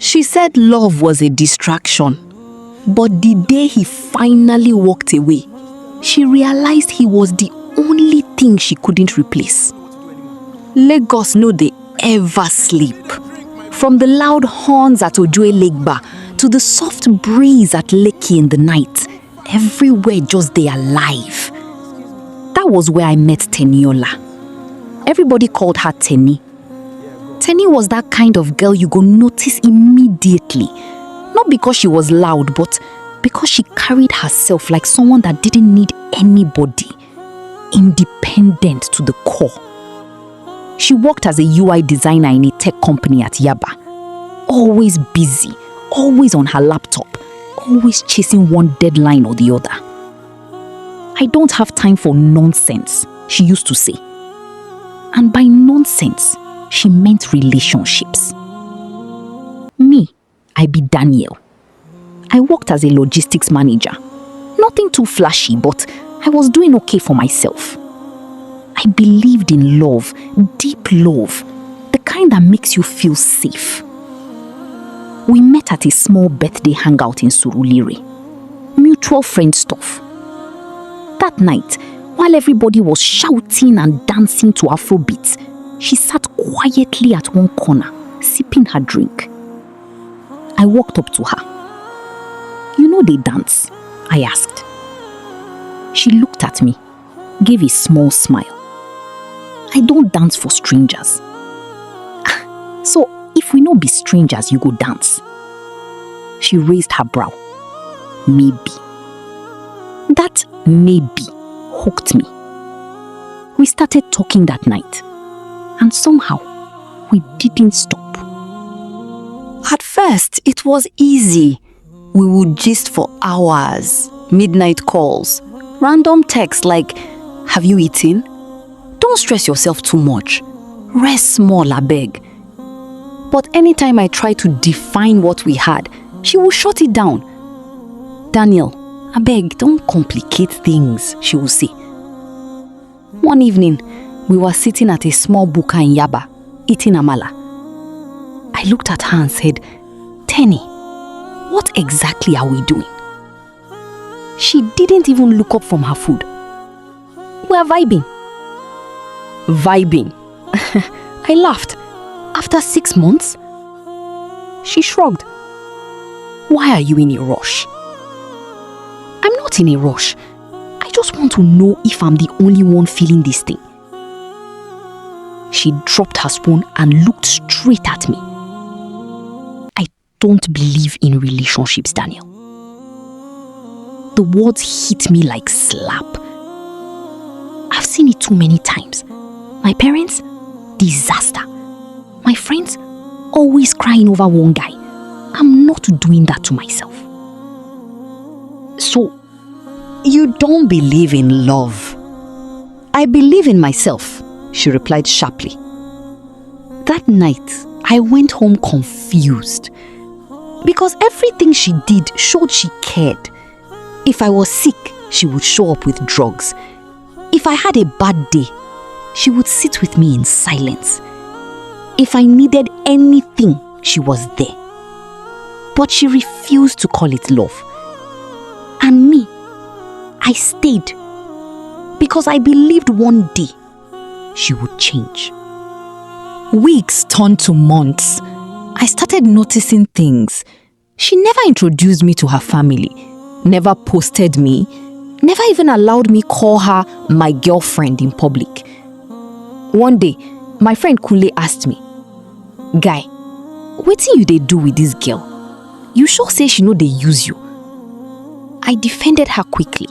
She said love was a distraction. But the day he finally walked away, she realized he was the only thing she couldn't replace. Lagos no dey ever sleep. From the loud horns at Ojoe Lake Bar to the soft breeze at Lekki in the night, everywhere just dey alive. That was where I met Teniola. Everybody called her Teni. Teni was that kind of girl you go notice immediately. Not because she was loud, but because she carried herself like someone that didn't need anybody. Independent to the core. She worked as a UI designer in a tech company at Yaba. Always busy, always on her laptop, always chasing one deadline or the other. I don't have time for nonsense, she used to say. And by nonsense, she meant relationships. Me, I be Daniel. I worked as a logistics manager. Nothing too flashy, but I was doing okay for myself. I believed in love, deep love, the kind that makes you feel safe. We met at a small birthday hangout in Surulere. Mutual friend stuff. That night, while everybody was shouting and dancing to Afrobeats, she sat quietly at one corner, sipping her drink. I walked up to her. "You know they dance?" I asked. She looked at me, gave a small smile. "I don't dance for strangers." "So, if we no be strangers, you go dance?" She raised her brow. "Maybe." That maybe hooked me. We started talking that night, and somehow we didn't stop. At first, it was easy. We would gist for hours, midnight calls, random texts like, "Have you eaten? Don't stress yourself too much. Rest small, abeg." But anytime I tried to define what we had, she would shut it down. "Daniel, abeg, don't complicate things," she would say. One evening, we were sitting at a small buka in Yaba, eating amala. I looked at her and said, "Teni, what exactly are we doing?" She didn't even look up from her food. "We're vibing." "Vibing?" I laughed. "After 6 months?" She shrugged. "Why are you in a rush?" "I'm not in a rush. I just want to know if I'm the only one feeling this thing." She dropped her spoon and looked straight at me. "I don't believe in relationships, Daniel." The words hit me like slap. I've seen it too many times. My parents, disaster. My friends, always crying over one guy. I'm not doing that to myself. "So, you don't believe in love?" "I believe in myself," she replied sharply. That night, I went home confused. Because everything she did showed she cared. If I was sick, she would show up with drugs. If I had a bad day, she would sit with me in silence. If I needed anything, she was there. But she refused to call it love. And me, I stayed. Because I believed one day she would change. Weeks turned to months. I started noticing things. She never introduced me to her family, never posted me, never even allowed me call her my girlfriend in public. One day, my friend Kunle asked me, "Guy, wetin you dey do with this girl? You sure say she no dey use you?" I defended her quickly.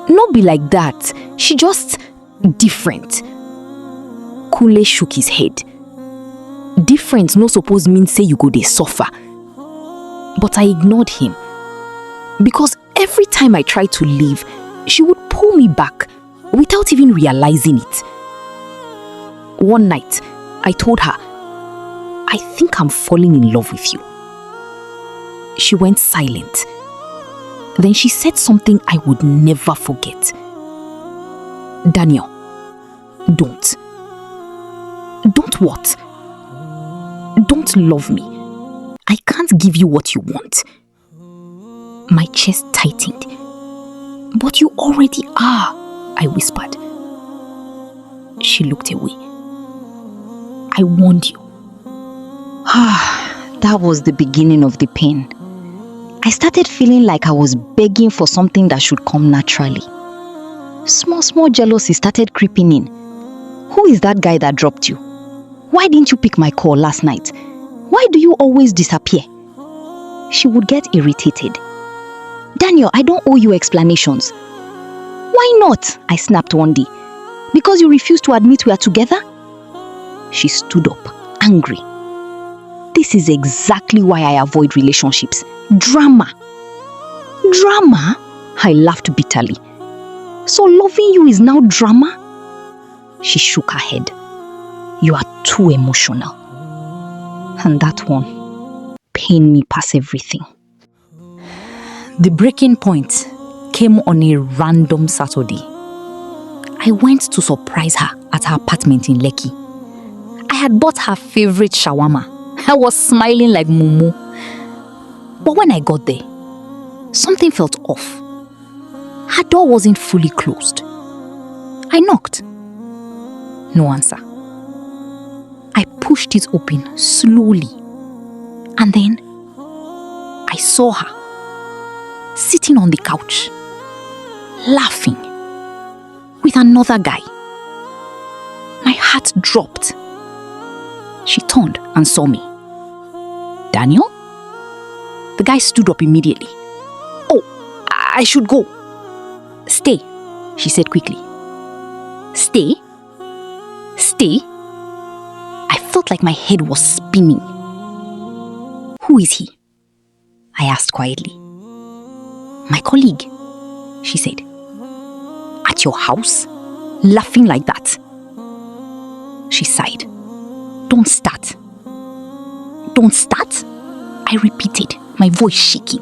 "No be like that. She just different." Kunle shook his head. "Different no suppose mean say you go dey suffer." But I ignored him. Because every time I tried to leave, she would pull me back without even realizing it. One night, I told her, "I think I'm falling in love with you." She went silent. Then she said something I would never forget. "Daniel, don't. Don't what? Don't love me. I can't give you what you want. My chest tightened. But you already are, I whispered. She looked away. I warned you. That was the beginning of the pain. I started feeling like I was begging for something that should come naturally. Small jealousy started creeping in. Who is that guy that dropped you? Why didn't you pick my call last night? Why do you always disappear? She would get irritated. Daniel, I don't owe you explanations. Why not? I snapped one day. Because you refused to admit we are together? She stood up, angry. This is exactly why I avoid relationships. Drama. Drama? I laughed bitterly. So loving you is now drama? She shook her head. You are too emotional. And that one pained me past everything. The breaking point came on a random Saturday. I went to surprise her at her apartment in Lekki. I had bought her favorite shawarma. I was smiling like Mumu. But when I got there, something felt off. Her door wasn't fully closed. I knocked. No answer. I pushed it open slowly. And then I saw her sitting on the couch, laughing with another guy. My heart dropped. She turned and saw me. Daniel? The guy stood up immediately. Oh, I should go. Stay, she said quickly. Stay? Stay? I felt like my head was spinning. Who is he? I asked quietly. My colleague, she said. At your house? Laughing like that? She sighed. Don't start. Don't start? I repeated, my voice shaking.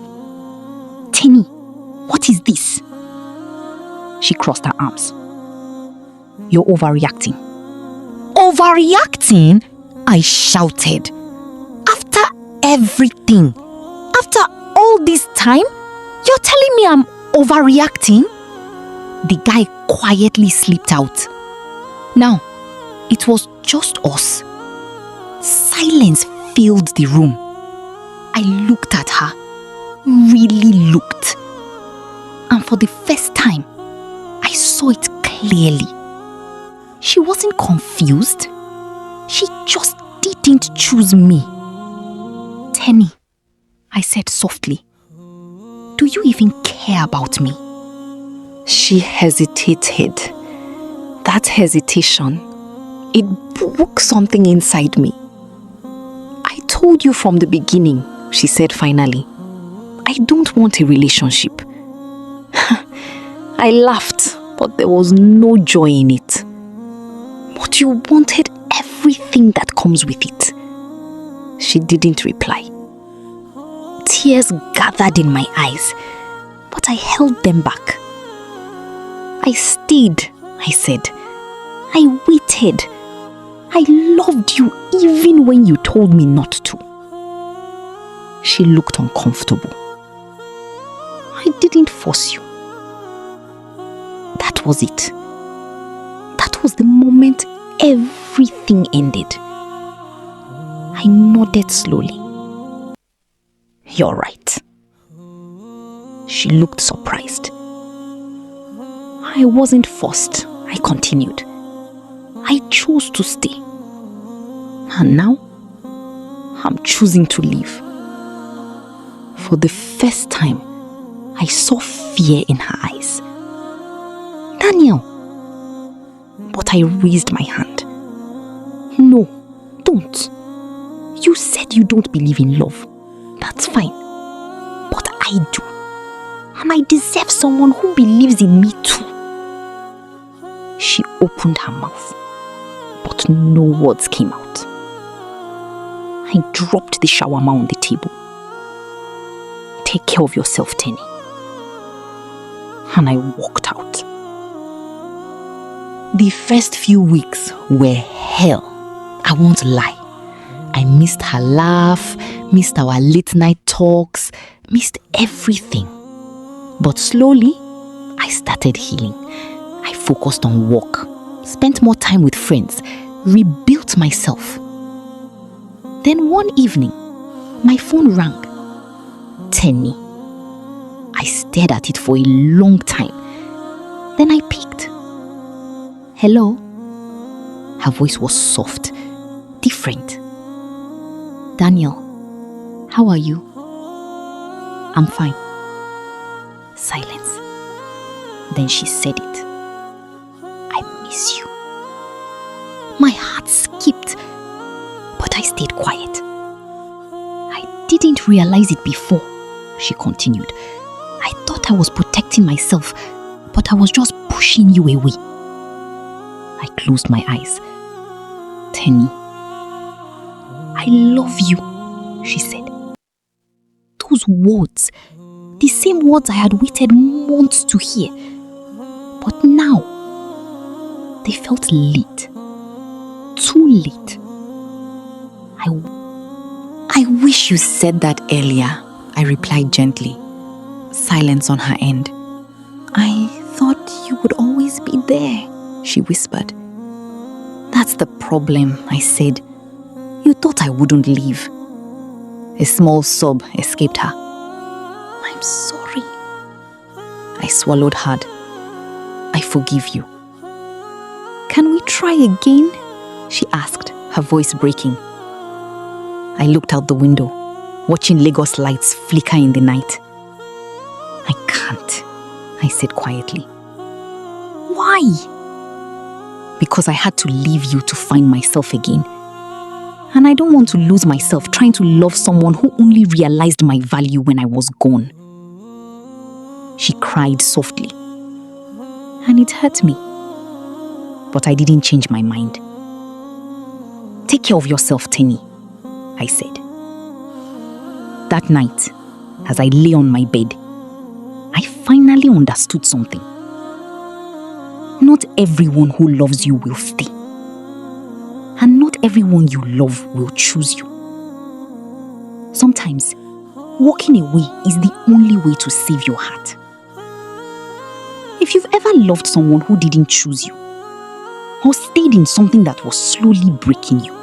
Teni, what is this? She crossed her arms. You're overreacting. Overreacting? I shouted. After everything, after all this time, you're telling me I'm overreacting? The guy quietly slipped out. Now, it was just us. Silence filled the room. I looked at her, really looked. And for the first time, I saw it clearly. She wasn't confused. She just didn't choose me. Teni, I said softly, do you even care about me? She hesitated. That hesitation, it broke something inside me. I told you from the beginning, she said finally. I don't want a relationship. I laughed, but there was no joy in it. But you wanted everything that comes with it. She didn't reply. Tears gathered in my eyes, but I held them back. I stayed, I said. I waited. I loved you even when you told me not to. She looked uncomfortable. I didn't force you. That was it. That was the moment everything ended. I nodded slowly. You're right. She looked surprised. I wasn't forced, I continued. I chose to stay. And now, I'm choosing to leave. For the first time, I saw fear in her eyes. Daniel. But I raised my hand. No, don't. You said you don't believe in love. That's fine. But I do. And I deserve someone who believes in me too. She opened her mouth, but no words came out. I dropped the shawarma on the table. Take care of yourself, Teni. And I walked out. The first few weeks were hell. I won't lie. I missed her laugh, missed our late night talks, missed everything. But slowly, I started healing. I focused on work, spent more time with friends, rebuilt myself. Then one evening, my phone rang. Teni. I stared at it for a long time. Then I picked. Hello? Her voice was soft, different. Daniel, how are you? I'm fine. Silence. Then she said it. I miss you. My heart skipped, but I stayed quiet. I didn't realize it before, she continued. I thought I was protecting myself, but I was just pushing you away. I closed my eyes. Teni, I love you, she said. Those words, the same words I had waited months to hear. But now, they felt late. Too late. I wish you said that earlier, I replied gently. Silence on her end. I thought you would always be there, she whispered. That's the problem, I said. You thought I wouldn't leave. A small sob escaped her. I'm sorry. I swallowed hard. I forgive you. Can we try again? She asked, her voice breaking. I looked out the window, watching Lagos lights flicker in the night. I can't, I said quietly. Why? Because I had to leave you to find myself again. And I don't want to lose myself trying to love someone who only realized my value when I was gone. She cried softly. And it hurt me. But I didn't change my mind. Take care of yourself, Teni, I said. That night, as I lay on my bed, I finally understood something. Not everyone who loves you will stay. And not everyone you love will choose you. Sometimes, walking away is the only way to save your heart. If you've ever loved someone who didn't choose you, or stayed in something that was slowly breaking you,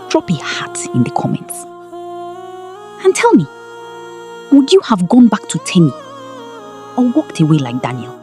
drop a heart in the comments. And tell me, would you have gone back to Teni or walked away like Daniel?